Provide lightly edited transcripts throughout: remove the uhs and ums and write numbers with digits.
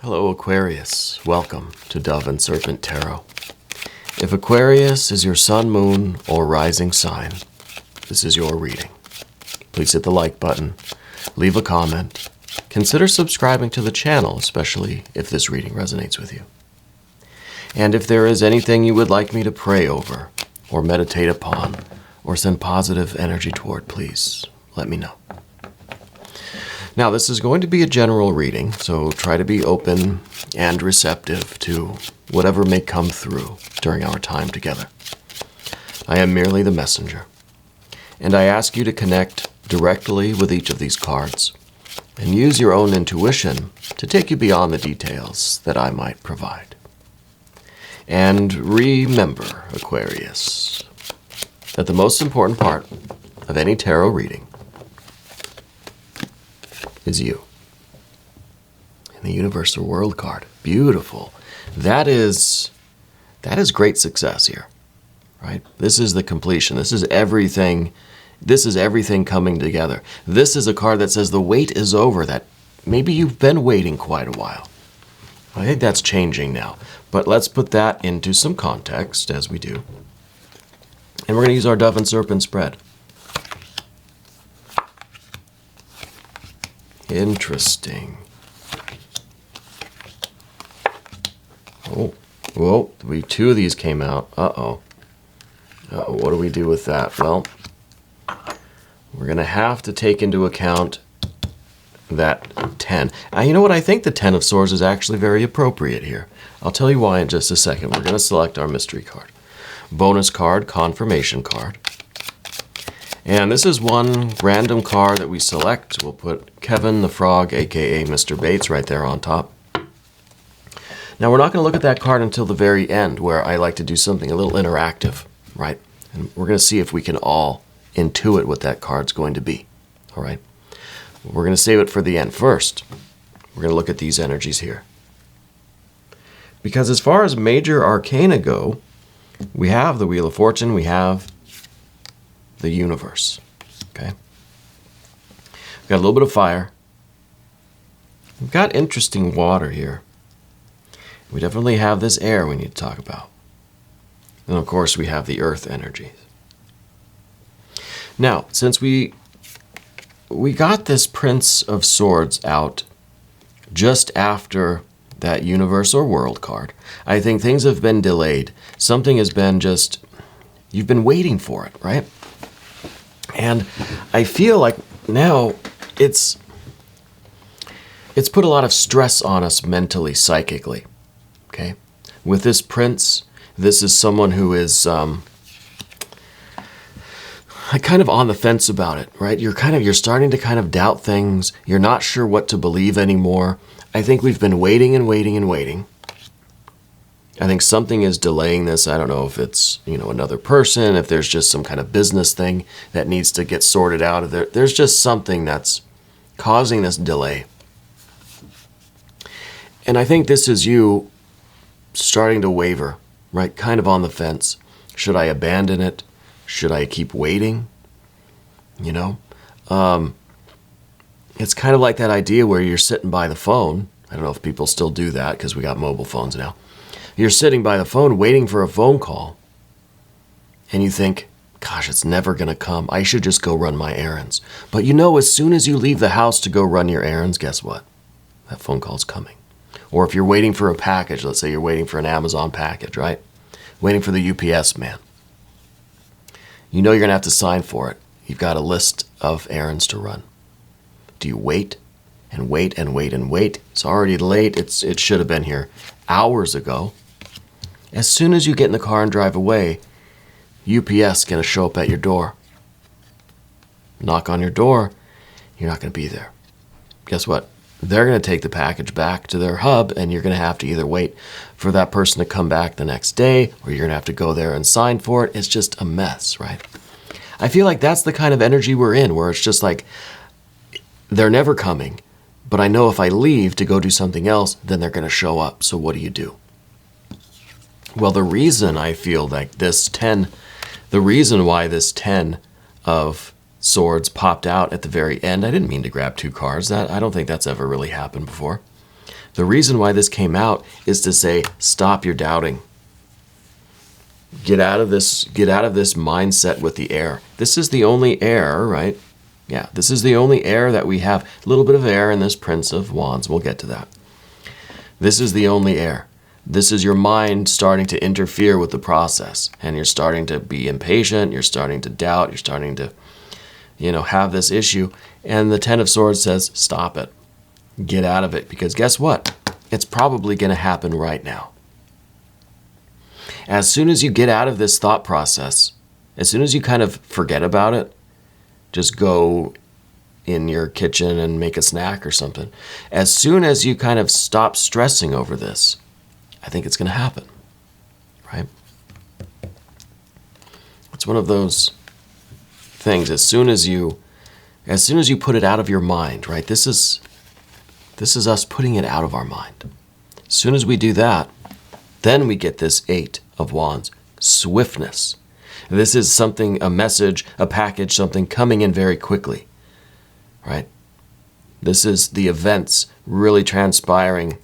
Hello Aquarius, welcome to Dove and Serpent Tarot. If Aquarius is your sun, moon, or rising sign, this is your reading. Please hit the like button, leave a comment, consider subscribing to the channel, especially if this reading resonates with you. And if there is anything you would like me to pray over, or meditate upon, or send positive energy toward, please let me know. Now, this is going to be a general reading, so try to be open and receptive to whatever may come through during our time together. I am merely the messenger, and I ask you to connect directly with each of these cards and use your own intuition to take you beyond the details that I might provide. And remember, Aquarius, that the most important part of any tarot reading is you. And the Universal World card. Beautiful. That is great success here. Right? This is the completion. This is everything coming together. This is a card that says the wait is over, that maybe you've been waiting quite a while. I think that's changing now. But let's put that into some context as we do. And we're going to use our Dove and Serpent spread. Interesting. Oh, whoa, two of these came out. Uh-oh. Uh-oh, what do we do with that? Well, we're going to have to take into account that 10. Now, you know what? I think the 10 of Swords is actually very appropriate here. I'll tell you why in just a second. We're going to select our mystery card. Bonus card, confirmation card. And this is one random card that we select. We'll put Kevin the Frog, aka Mr. Bates, right there on top. Now, we're not going to look at that card until the very end, where I like to do something a little interactive, right? And we're going to see if we can all intuit what that card's going to be, all right? We're going to save it for the end. First, we're going to look at these energies here. Because as far as major arcana go, we have the Wheel of Fortune, we have the universe, okay? We've got a little bit of fire. We've got interesting water here. We definitely have this air we need to talk about. And of course, we have the earth energies. Now, since we got this Prince of Swords out just after that universe or world card, I think things have been delayed. Something has been just, you've been waiting for it, right? And I feel like now it's put a lot of stress on us mentally, psychically, okay? With this prince, this is someone who is kind of on the fence about it, right? You're starting to kind of doubt things. You're not sure what to believe anymore. I think we've been waiting and waiting and waiting. I think something is delaying this. I don't know if it's, another person, if there's just some kind of business thing that needs to get sorted out. There's just something that's causing this delay. And I think this is you starting to waver, right? Kind of on the fence. Should I abandon it? Should I keep waiting? It's kind of like that idea where you're sitting by the phone. I don't know if people still do that because we got mobile phones now. You're sitting by the phone waiting for a phone call, and you think, gosh, it's never going to come. I should just go run my errands. But as soon as you leave the house to go run your errands, guess what? That phone call's coming. Or if you're waiting for a package, let's say you're waiting for an Amazon package, right? Waiting for the UPS man. You're going to have to sign for it. You've got a list of errands to run. Do you wait and wait and wait and wait? It's already late. It should have been here hours ago. As soon as you get in the car and drive away, UPS is going to show up at your door. Knock on your door, you're not going to be there. Guess what? They're going to take the package back to their hub, and you're going to have to either wait for that person to come back the next day, or you're going to have to go there and sign for it. It's just a mess, right? I feel like that's the kind of energy we're in, where it's just like, they're never coming, but I know if I leave to go do something else, then they're going to show up. So what do you do? Well, the reason I feel like the reason why this 10 of Swords popped out at the very end, I didn't mean to grab two cards. I don't think that's ever really happened before. The reason why this came out is to say, stop your doubting. Get out of this mindset with the air. This is the only air, right? Yeah, this is the only air that we have. A little bit of air in this Prince of Wands. We'll get to that. This is the only air. This is your mind starting to interfere with the process. And you're starting to be impatient. You're starting to doubt. You're starting to, have this issue. And the Ten of Swords says, stop it. Get out of it. Because guess what? It's probably going to happen right now. As soon as you get out of this thought process, as soon as you kind of forget about it, just go in your kitchen and make a snack or something. As soon as you kind of stop stressing over this, I think it's going to happen, right? It's one of those things. As soon as you put it out of your mind, right? This is us putting it out of our mind. As soon as we do that, then we get this Eight of Wands, swiftness. This is something, a message, a package, something coming in very quickly, right? This is the events really transpiring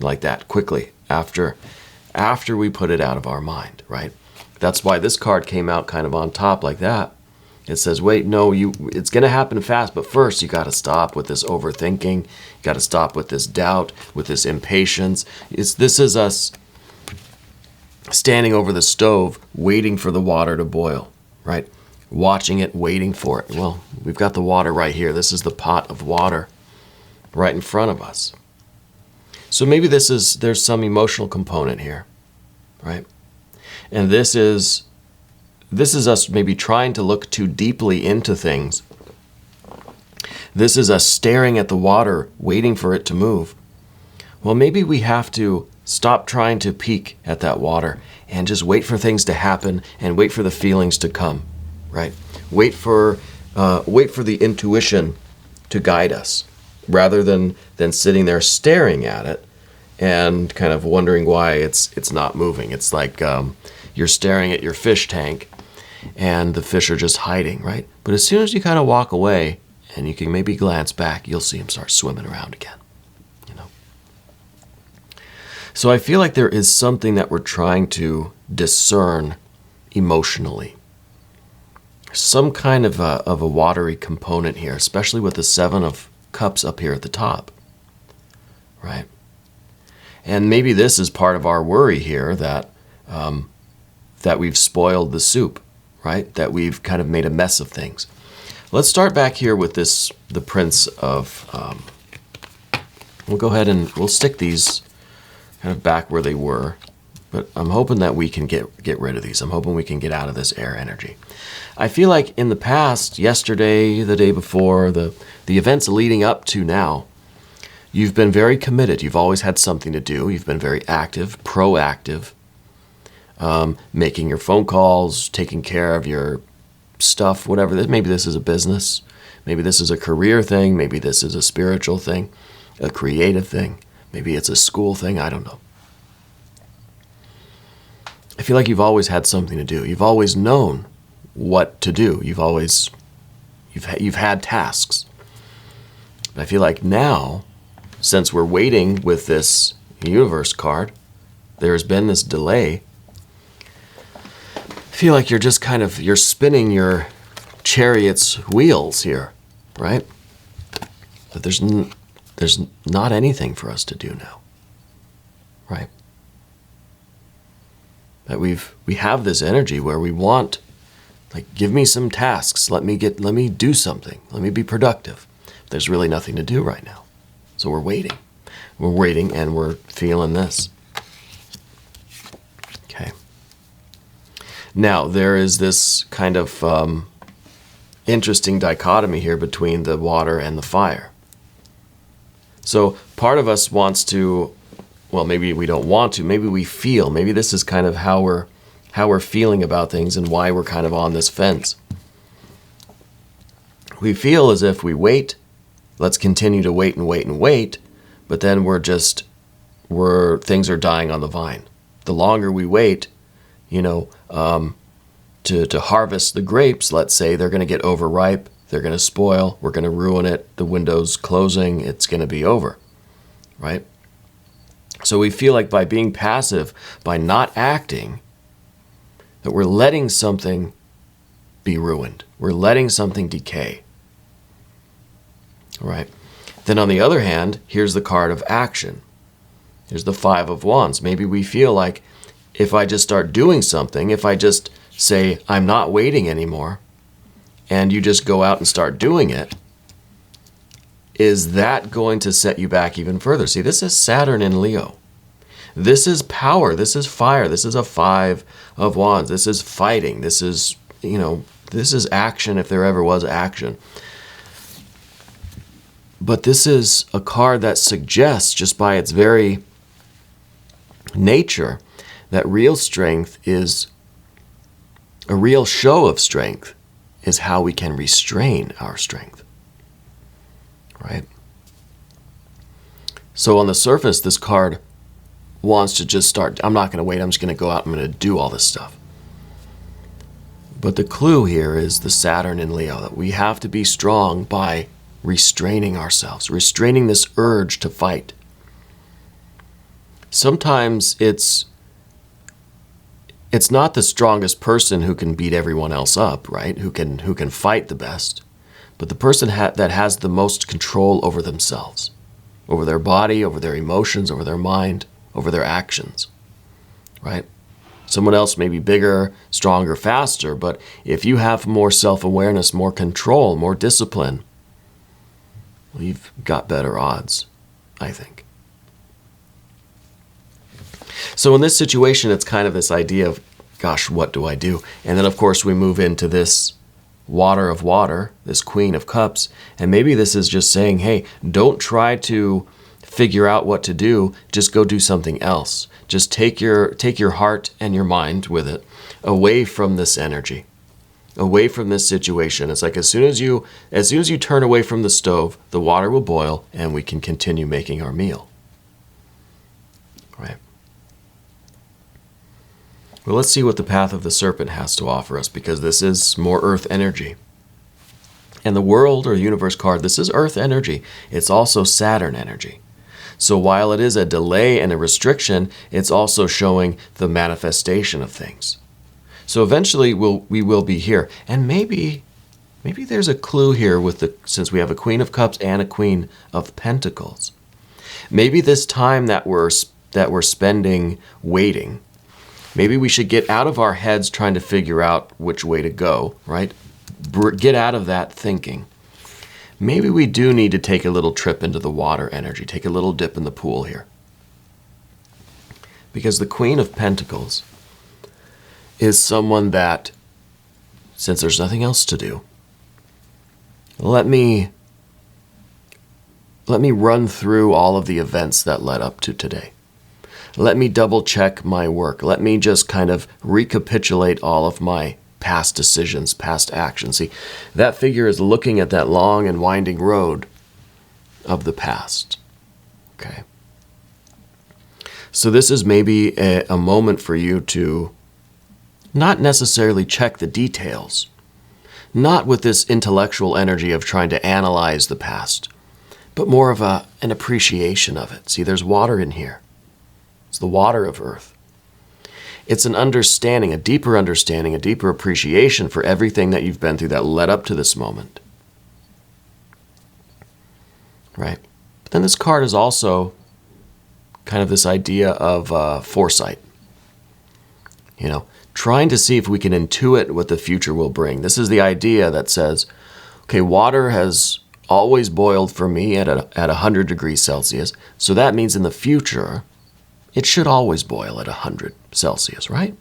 like that quickly after we put it out of our mind, right? That's why this card came out kind of on top like that. It says, wait, no, it's going to happen fast, but first you got to stop with this overthinking. You got to stop with this doubt, with this impatience. This is us standing over the stove, waiting for the water to boil, right? Watching it, waiting for it. Well, we've got the water right here. This is the pot of water right in front of us. So maybe there's some emotional component here, right? And this is us maybe trying to look too deeply into things. This is us staring at the water, waiting for it to move. Well, maybe we have to stop trying to peek at that water and just wait for things to happen and wait for the feelings to come, right? Wait for the intuition to guide us rather than sitting there staring at it and kind of wondering why it's not moving. It's like you're staring at your fish tank and the fish are just hiding, right? But as soon as you kind of walk away and you can maybe glance back, you'll see them start swimming around again. So I feel like there is something that we're trying to discern emotionally. Some kind of a watery component here, especially with the Seven of Cups up here at the top, right? And maybe this is part of our worry here that we've spoiled the soup, right? That we've kind of made a mess of things. Let's start back here with the Prince of. We'll go ahead and we'll stick these kind of back where they were, but I'm hoping that we can get rid of these. I'm hoping we can get out of this air energy. I feel like in the past, yesterday, the day before, the events leading up to now, you've been very committed. You've always had something to do. You've been very active, proactive, making your phone calls, taking care of your stuff, whatever. Maybe this is a business. Maybe this is a career thing. Maybe this is a spiritual thing, a creative thing. Maybe it's a school thing. I don't know. I feel like you've always had something to do. You've always known what to do. You've had tasks. But I feel like now, since we're waiting with this universe card, there's been this delay. I feel like you're just you're spinning your chariot's wheels here, right? But there's not anything for us to do now, right? That we have this energy where we want, like, give me some tasks. Let me do something. Let me be productive. There's really nothing to do right now. So we're waiting. We're waiting and we're feeling this. Okay. Now, there is this kind of interesting dichotomy here between the water and the fire. So part of us wants to, well, maybe we don't want to, maybe we feel, maybe this is kind of how we're feeling about things and why we're kind of on this fence. We feel as if we wait, let's continue to wait and wait and wait, but then things are dying on the vine. The longer we wait, to harvest the grapes, let's say, they're going to get overripe. They're going to spoil. We're going to ruin it. The window's closing. It's going to be over, right? So we feel like by being passive, by not acting, that we're letting something be ruined. We're letting something decay. All right? Then on the other hand, here's the card of action. Here's the Five of Wands. Maybe we feel like if I just start doing something, if I just say, I'm not waiting anymore, and you just go out and start doing it, is that going to set you back even further? See, this is Saturn in Leo. This is power. This is fire. This is a Five of Wands. This is fighting. This is, this is action if there ever was action. But this is a card that suggests, just by its very nature, that real strength is, a real show of strength is how we can restrain our strength. Right? So on the surface, this card wants to just start, I'm not going to wait, I'm just going to go out, I'm going to do all this stuff. But the clue here is the Saturn in Leo, that we have to be strong by restraining ourselves, restraining this urge to fight. Sometimes it's not the strongest person who can beat everyone else up, right? Who can fight the best, but the person that has the most control over themselves, over their body, over their emotions, over their mind, over their actions, right? Someone else may be bigger, stronger, faster, but if you have more self-awareness, more control, more discipline, well, you've got better odds, I think. So in this situation, it's kind of this idea of, gosh, what do I do? And then, of course, we move into this Water of Water, this Queen of Cups, and maybe this is just saying, hey, don't try to figure out what to do, just go do something else. Just take your heart and your mind with it away from this energy, away from this situation. It's like as soon as you turn away from the stove, the water will boil and we can continue making our meal. Right? Well, let's see what the Path of the Serpent has to offer us, because this is more earth energy. And the World or Universe card, this is earth energy. It's also Saturn energy. So while it is a delay and a restriction, it's also showing the manifestation of things. So eventually we will be here. And maybe there's a clue here since we have a Queen of Cups and a Queen of Pentacles. Maybe this time that we're spending waiting, maybe we should get out of our heads trying to figure out which way to go, right? Get out of that thinking. Maybe we do need to take a little trip into the water energy, take a little dip in the pool here. Because the Queen of Pentacles is someone that, since there's nothing else to do, let me run through all of the events that led up to today. Let me double check my work. Let me just kind of recapitulate all of my past decisions, past actions. See, that figure is looking at that long and winding road of the past. Okay. So this is maybe a moment for you to not necessarily check the details, not with this intellectual energy of trying to analyze the past, but more of an appreciation of it. See, there's water in here. It's the water of earth. It's an understanding, a deeper appreciation for everything that you've been through that led up to this moment. Right? But then this card is also kind of this idea of foresight. Trying to see if we can intuit what the future will bring. This is the idea that says, okay, water has always boiled for me at 100 degrees Celsius, so that means in the future, it should always boil at 100 Celsius, right?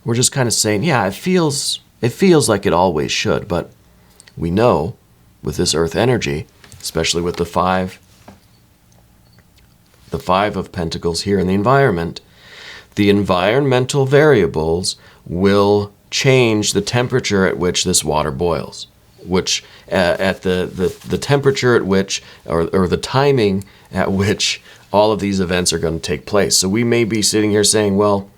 We're just kind of saying, yeah, it feels like it always should, but we know with this earth energy, especially with the five of Pentacles here in the environment, the environmental variables will change the temperature at which this water boils, which at the temperature at which, or the timing at which all of these events are going to take place. So we may be sitting here saying, well,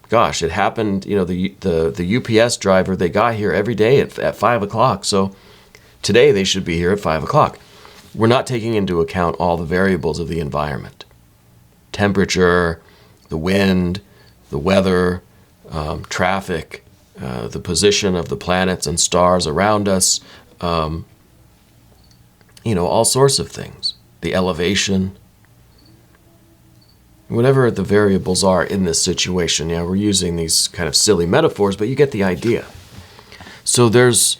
gosh, it happened, the UPS driver, they got here every day at 5 o'clock, so today they should be here at 5 o'clock. We're not taking into account all the variables of the environment. temperature, the wind, the weather, traffic, the position of the planets and stars around us, all sorts of things. The elevation, whatever the variables are in this situation. Yeah, we're using these kind of silly metaphors, but you get the idea. So there's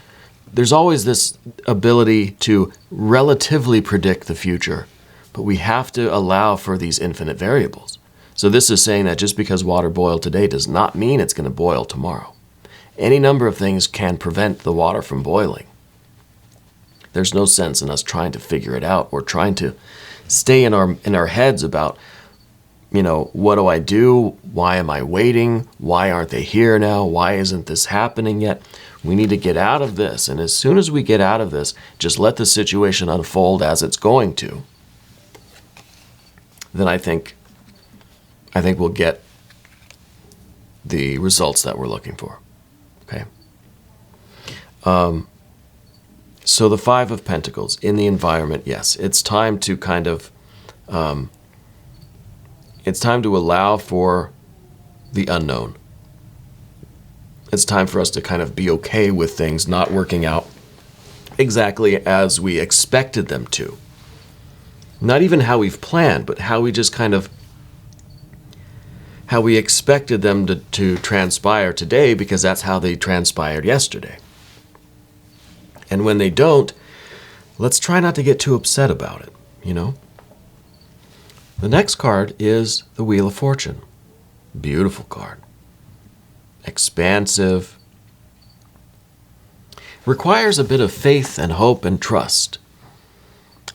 always this ability to relatively predict the future, but we have to allow for these infinite variables. So this is saying that just because water boiled today does not mean it's going to boil tomorrow. Any number of things can prevent the water from boiling. There's no sense in us trying to figure it out or trying to stay in our heads about, what do I do? Why am I waiting? Why aren't they here now? Why isn't this happening yet? We need to get out of this. And as soon as we get out of this, just let the situation unfold as it's going to. Then I think we'll get the results that we're looking for. Okay. So the Five of Pentacles in the environment, yes, it's time to kind of, it's time to allow for the unknown. It's time for us to kind of be okay with things not working out exactly as we expected them to. Not even how we've planned, but how we just kind of, how we expected them to transpire today because that's how they transpired yesterday. And when they don't, let's try not to get too upset about it, The next card is the Wheel of Fortune. Beautiful card. Expansive. Requires a bit of faith and hope and trust,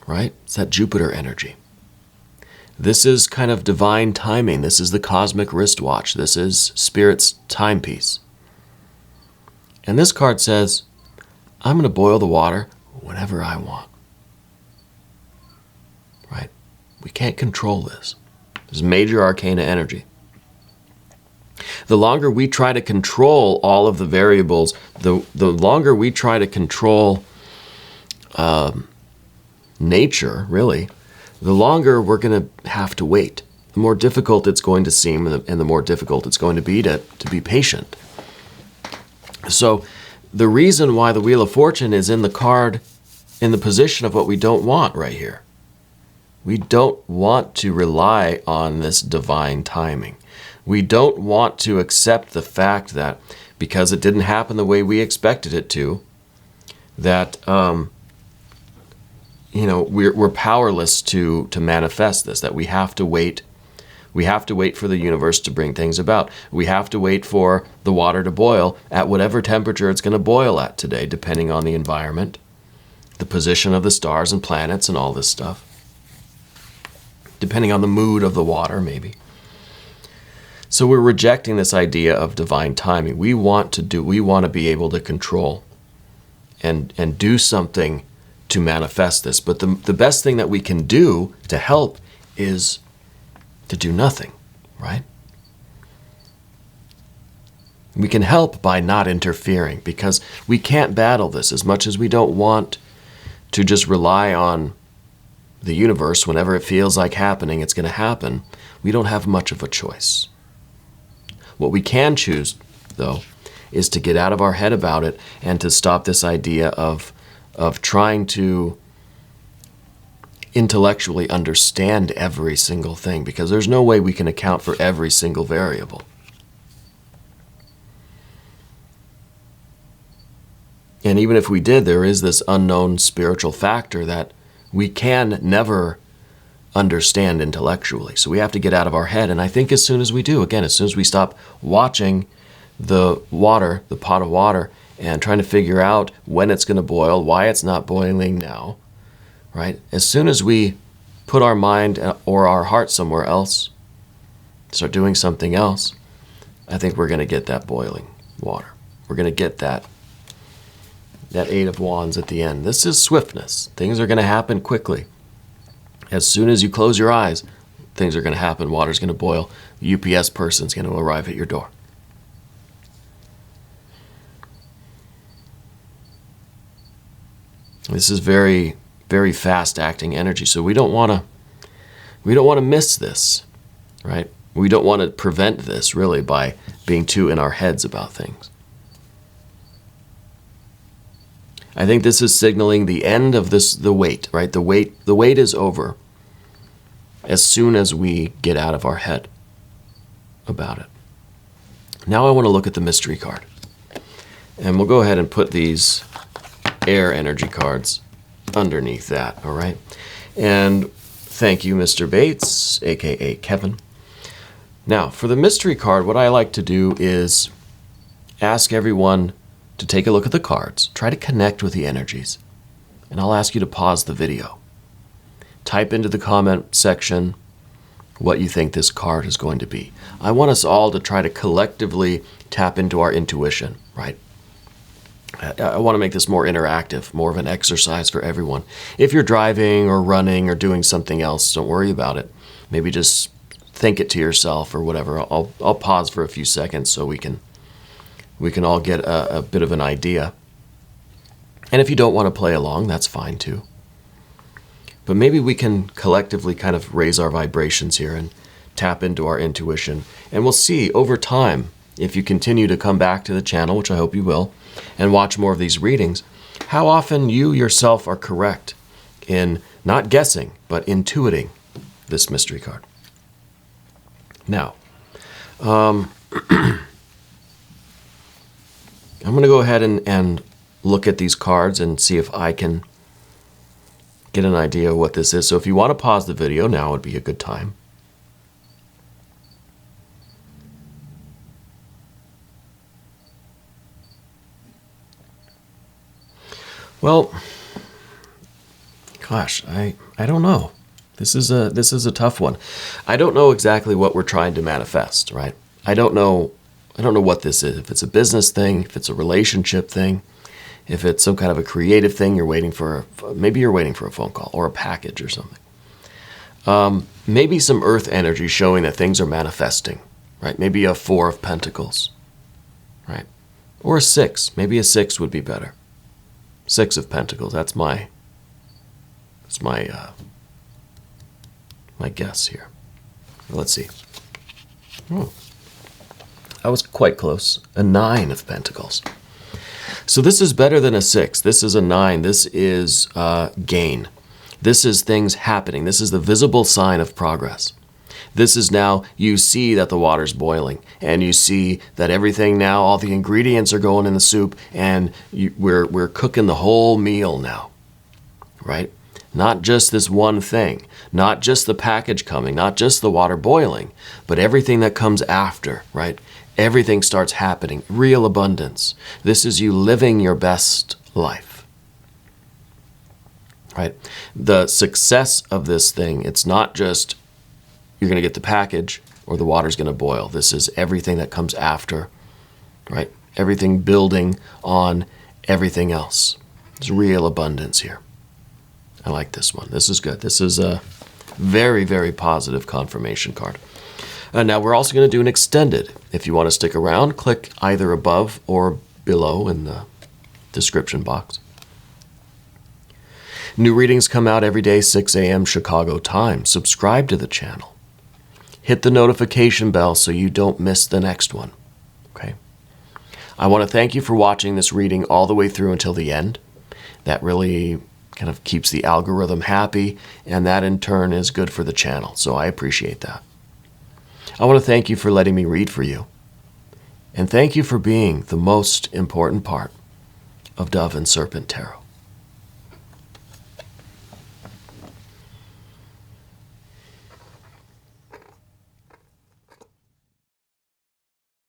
right? It's that Jupiter energy. This is kind of divine timing. This is the cosmic wristwatch. This is Spirit's timepiece. And this card says, I'm going to boil the water whenever I want. Right? We can't control this. This is major arcana energy. The longer we try to control all of the variables, the longer we try to control nature, really, the longer we're going to have to wait. The more difficult it's going to seem, and the more difficult it's going to be patient. So the reason why the Wheel of Fortune is in the card, in the position of what we don't want right here. We don't want to rely on this divine timing. We don't want to accept the fact that because it didn't happen the way we expected it to, that we're powerless to manifest this, that we have to wait. We have to wait for the universe to bring things about. We have to wait for the water to boil at whatever temperature it's going to boil at today, depending on the environment, the position of the stars and planets and all this stuff, depending on the mood of the water, maybe. So we're rejecting this idea of divine timing. We want to be able to control and do something to manifest this. But the best thing that we can do to help is to do nothing, right? We can help by not interfering because we can't battle this as much as we don't want to just rely on the universe. Whenever it feels like happening, it's going to happen. We don't have much of a choice. What we can choose, though, is to get out of our head about it and to stop this idea of trying to intellectually understand every single thing, because there's no way we can account for every single variable. And even if we did, there is this unknown spiritual factor that we can never understand intellectually. So we have to get out of our head. And I think as soon as we do, again, as soon as we stop watching the water, the pot of water, and trying to figure out when it's going to boil, why it's not boiling now, right? As soon as we put our mind or our heart somewhere else, start doing something else, I think we're going to get that boiling water. We're going to get that Eight of Wands at the end. This is swiftness. Things are going to happen quickly. As soon as you close your eyes, things are going to happen. Water's going to boil. The UPS person's going to arrive at your door. This is very, very fast-acting energy, so we don't want to miss this. right? We don't want to prevent this, really, by being too in our heads about things. I think this is signaling the end of the wait, right? The wait is over as soon as we get out of our head about it. Now I want to look at the mystery card. And we'll go ahead and put these air energy cards underneath that, all right? And thank you, Mr. Bates, aka Kevin. Now, for the mystery card, what I like to do is ask everyone to take a look at the cards, try to connect with the energies, and I'll ask you to pause the video. Type into the comment section what you think this card is going to be. I want us all to try to collectively tap into our intuition, right? I want to make this more interactive, more of an exercise for everyone. If you're driving or running or doing something else, don't worry about it. Maybe just think it to yourself or whatever. I'll pause for a few seconds so we can all get a bit of an idea. And if you don't want to play along, that's fine too. But maybe we can collectively kind of raise our vibrations here and tap into our intuition. And we'll see over time, if you continue to come back to the channel, which I hope you will, and watch more of these readings, how often you yourself are correct in not guessing, but intuiting this mystery card. Now, I'm going to go ahead and look at these cards and see if I can get an idea of what this is. So if you want to pause the video, now would be a good time. Well, gosh, I don't know. This is a tough one. I don't know exactly what we're trying to manifest, right? I don't know what this is. If it's a business thing, if it's a relationship thing, if it's some kind of a creative thing, maybe you're waiting for a phone call or a package or something. Maybe some earth energy showing that things are manifesting, right? Maybe a 4 of Pentacles, right? Or a 6. Maybe a 6 would be better. 6 of Pentacles. That's my guess here. Let's see. Oh, I was quite close. A 9 of Pentacles. So this is better than a 6. This is a 9. This is gain. This is things happening. This is the visible sign of progress. This is now you see that the water's boiling, and you see that everything now, all the ingredients are going in the soup, and we're cooking the whole meal now, right? Not just this one thing, not just the package coming, not just the water boiling, but everything that comes after, right? Everything starts happening. Real abundance. This is you living your best life, right? The success of this thing, it's not just you're going to get the package or the water's going to boil. This is everything that comes after, right? Everything building on everything else. There's real abundance here. I like this one. This is good. This is a very, very positive confirmation card. Now we're also going to do an extended. If you want to stick around, click either above or below in the description box. New readings come out every day, 6 a.m. Chicago time. Subscribe to the channel. Hit the notification bell so you don't miss the next one. Okay? I want to thank you for watching this reading all the way through until the end. That really kind of keeps the algorithm happy, and that in turn is good for the channel. So I appreciate that. I want to thank you for letting me read for you. And thank you for being the most important part of Dove and Serpent Tarot.